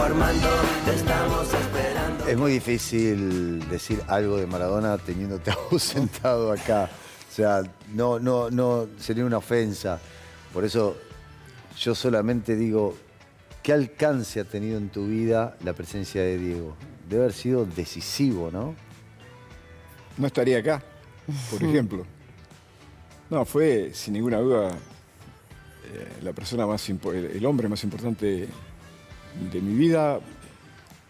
Armando, te estamos esperando. Es muy difícil decir algo de Maradona teniéndote a vos sentado acá. O sea, no, sería una ofensa. Por eso yo solamente digo, ¿qué alcance ha tenido en tu vida la presencia de Diego? Debe haber sido decisivo, ¿no? No estaría acá, por ejemplo. No, fue sin ninguna duda la persona el hombre más importante de mi vida.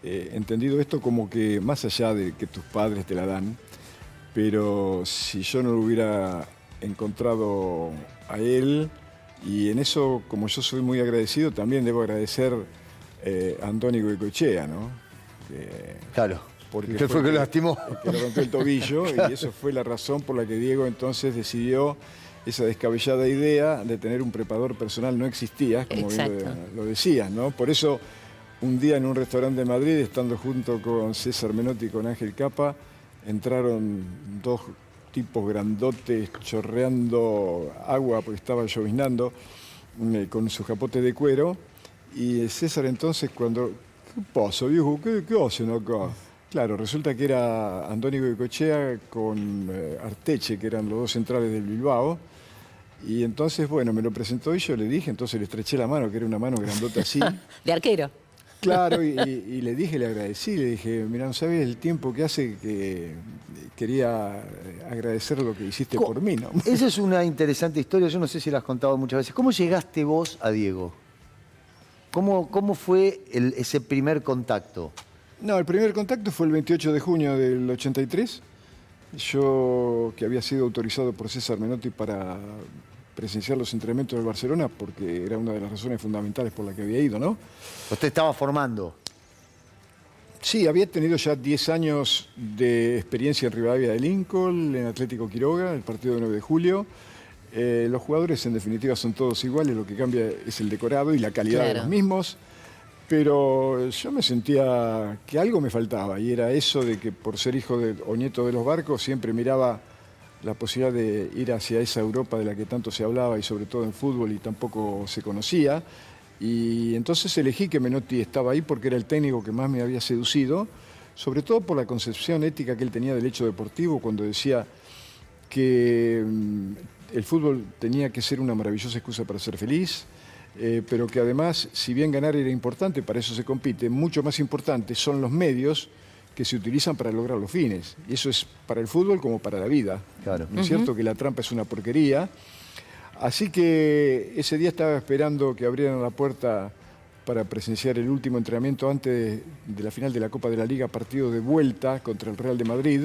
Entendido esto como que más allá de que tus padres te la dan, pero si yo no lo hubiera encontrado a él, y en eso, como yo soy muy agradecido, también debo agradecer a Andónico Goicoechea, ¿no? Claro, porque fue que lo lastimó. Que le rompió el tobillo, y eso fue la razón por la que Diego entonces decidió esa descabellada idea de tener un preparador personal. No existía, como bien lo decías, ¿no? Por eso, un día en un restaurante de Madrid, estando junto con César Menotti y con Ángel Capa, entraron dos tipos grandotes chorreando agua porque estaba lloviznando, con sus capotes de cuero. Y César entonces cuando... ¿Qué pasa, viejo? ¿Qué hacen acá? Claro, resulta que era Andónico Goicoechea con Arteche, que eran los dos centrales del Bilbao. Y entonces, bueno, me lo presentó y yo le dije, entonces le estreché la mano, que era una mano grandota así. De arquero. Claro, y le dije, le agradecí, le dije, mira, no sabes el tiempo que hace que quería agradecer lo que hiciste por mí, ¿no? Esa es una interesante historia, yo no sé si la has contado muchas veces. ¿Cómo llegaste vos a Diego? ¿Cómo fue ese primer contacto? No, el primer contacto fue el 28 de junio del 83. Yo, que había sido autorizado por César Menotti para presenciar los entrenamientos del Barcelona, porque era una de las razones fundamentales por la que había ido, ¿no? ¿Usted estaba formando? Sí, había tenido ya 10 años de experiencia en Rivadavia de Lincoln, en Atlético Quiroga, el partido de 9 de julio. Los jugadores, en definitiva, son todos iguales, lo que cambia es el decorado y la calidad de los mismos. Pero yo me sentía que algo me faltaba, y era eso de que por ser hijo o nieto de los Barcos siempre miraba la posibilidad de ir hacia esa Europa de la que tanto se hablaba, y sobre todo en fútbol, y tampoco se conocía. Y entonces elegí que Menotti estaba ahí porque era el técnico que más me había seducido, sobre todo por la concepción ética que él tenía del hecho deportivo, cuando decía que el fútbol tenía que ser una maravillosa excusa para ser feliz, pero que además, si bien ganar era importante, para eso se compite, mucho más importante son los medios que se utilizan para lograr los fines. Y eso es para el fútbol como para la vida. Claro. ¿No es cierto? Que la trampa es una porquería. Así que ese día estaba esperando que abrieran la puerta para presenciar el último entrenamiento antes de la final de la Copa de la Liga, partido de vuelta contra el Real de Madrid,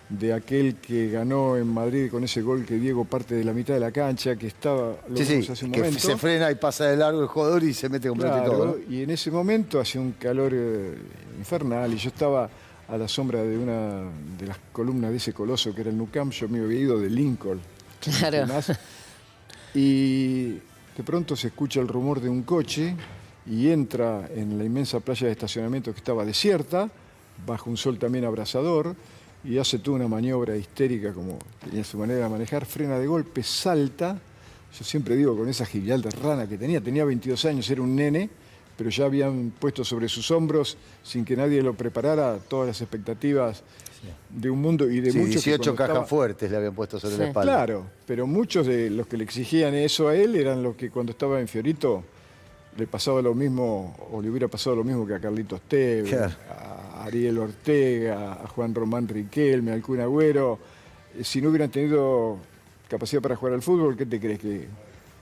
de aquel que ganó en Madrid con ese gol que Diego parte de la mitad de la cancha, que estaba... hace un momento. Se frena y pasa de largo el jugador y se mete completo y todo, ¿no? Y en ese momento hacía un calor infernal, y yo estaba a la sombra de una de las columnas de ese coloso que era el Nou Camp. Yo me había ido de Lincoln. Claro. Y de pronto se escucha el rumor de un coche y entra en la inmensa playa de estacionamiento que estaba desierta, bajo un sol también abrasador, y hace toda una maniobra histérica, como tenía su manera de manejar, frena de golpe, salta. Yo siempre digo, con esa agilidad de rana que tenía 22 años, era un nene, pero ya habían puesto sobre sus hombros, sin que nadie lo preparara, todas las expectativas de un mundo y de muchos... 18 cajas fuertes le habían puesto sobre la espalda. Claro, pero muchos de los que le exigían eso a él eran los que cuando estaba en Fiorito le pasaba lo mismo, o le hubiera pasado lo mismo que a Carlitos Tevez, claro, a Ariel Ortega, a Juan Román Riquelme, al Kun Agüero. Si no hubieran tenido capacidad para jugar al fútbol, ¿qué te crees? ¿Que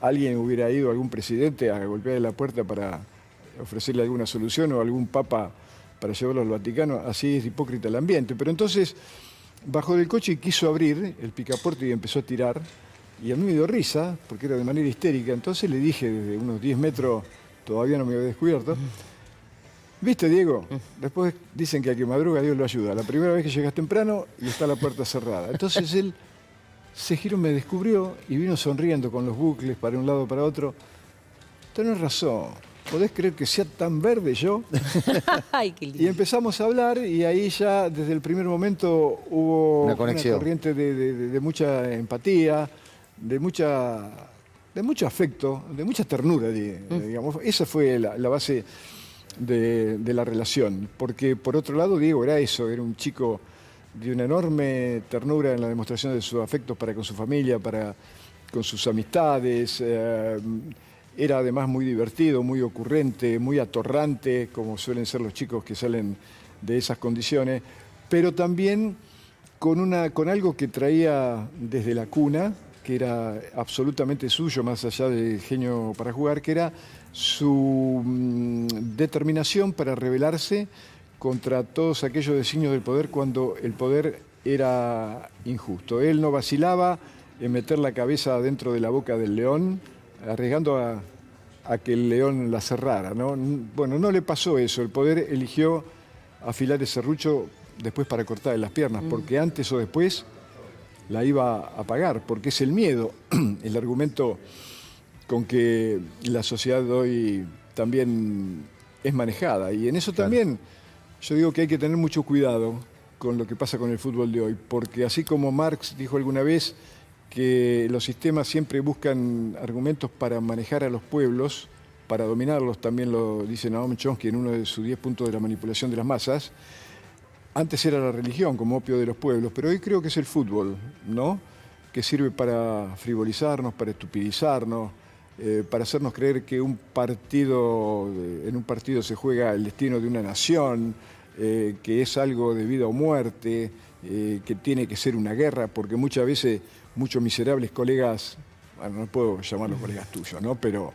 alguien hubiera ido, algún presidente, a golpearle la puerta para ofrecerle alguna solución, o algún papa para llevarlo al Vaticano? Así es hipócrita el ambiente. Pero entonces bajó del coche y quiso abrir el picaporte y empezó a tirar. Y a mí me dio risa, porque era de manera histérica. Entonces le dije desde unos 10 metros, todavía no me había descubierto: ¿viste, Diego? Después dicen que a que madruga Dios lo ayuda. La primera vez que llegas temprano y está la puerta cerrada. Entonces él se giró, me descubrió y vino sonriendo con los bucles para un lado para otro. Tenés razón. ¿Podés creer que sea tan verde yo? Ay, qué lindo. Y empezamos a hablar, y ahí ya desde el primer momento hubo una corriente de mucha empatía, de mucho afecto, de mucha ternura, digamos. Esa fue la base de la relación. Porque por otro lado, Diego era eso, era un chico de una enorme ternura en la demostración de sus afectos para con su familia, con sus amistades. Era además muy divertido, muy ocurrente, muy atorrante, como suelen ser los chicos que salen de esas condiciones, pero también con algo que traía desde la cuna, que era absolutamente suyo, más allá del genio para jugar, que era su determinación para rebelarse contra todos aquellos designios del poder cuando el poder era injusto. Él no vacilaba en meter la cabeza dentro de la boca del león, arriesgando a que el león la cerrara, ¿no? Bueno, no le pasó eso. El poder eligió afilar ese serrucho después para cortarle las piernas, porque antes o después la iba a pagar, porque es el miedo, el argumento con que la sociedad de hoy también es manejada. Y en eso también yo digo que hay que tener mucho cuidado con lo que pasa con el fútbol de hoy, porque así como Marx dijo alguna vez que los sistemas siempre buscan argumentos para manejar a los pueblos, para dominarlos, también lo dice Noam Chomsky en uno de sus 10 puntos de la manipulación de las masas. Antes era la religión como opio de los pueblos, pero hoy creo que es el fútbol, ¿no? Que sirve para frivolizarnos, para estupidizarnos, para hacernos creer que en un partido se juega el destino de una nación, que es algo de vida o muerte, que tiene que ser una guerra, porque muchas veces muchos miserables colegas, bueno, no puedo llamarlos colegas tuyos, ¿no? Pero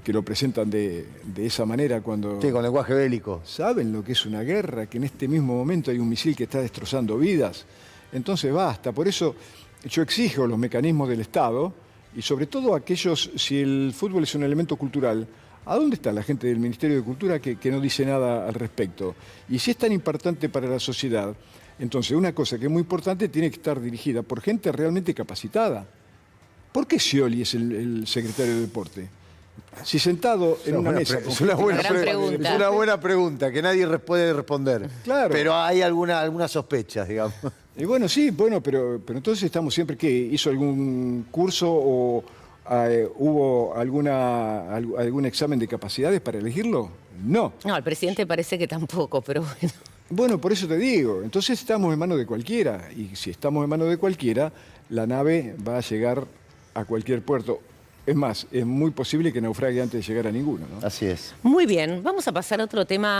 que lo presentan de esa manera cuando... Sí, con lenguaje bélico. ¿Saben lo que es una guerra? Que en este mismo momento hay un misil que está destrozando vidas. Entonces basta. Por eso yo exijo los mecanismos del Estado y sobre todo aquellos, si el fútbol es un elemento cultural, ¿a dónde está la gente del Ministerio de Cultura que no dice nada al respecto? Y si es tan importante para la sociedad, entonces una cosa que es muy importante tiene que estar dirigida por gente realmente capacitada. ¿Por qué Scioli es el secretario de Deporte? Si sentado en una mesa... Es una buena pregunta que nadie puede responder. Claro. Pero hay algunas sospechas, digamos. Y bueno, sí, bueno, pero entonces estamos siempre, ¿qué? ¿Hizo algún curso o hubo algún examen de capacidades para elegirlo? No. No, al presidente parece que tampoco, pero bueno. Bueno, por eso te digo, entonces estamos en manos de cualquiera, y si estamos en manos de cualquiera, la nave va a llegar a cualquier puerto. Es más, es muy posible que naufrague antes de llegar a ninguno, ¿no? Así es. Muy bien, vamos a pasar a otro tema.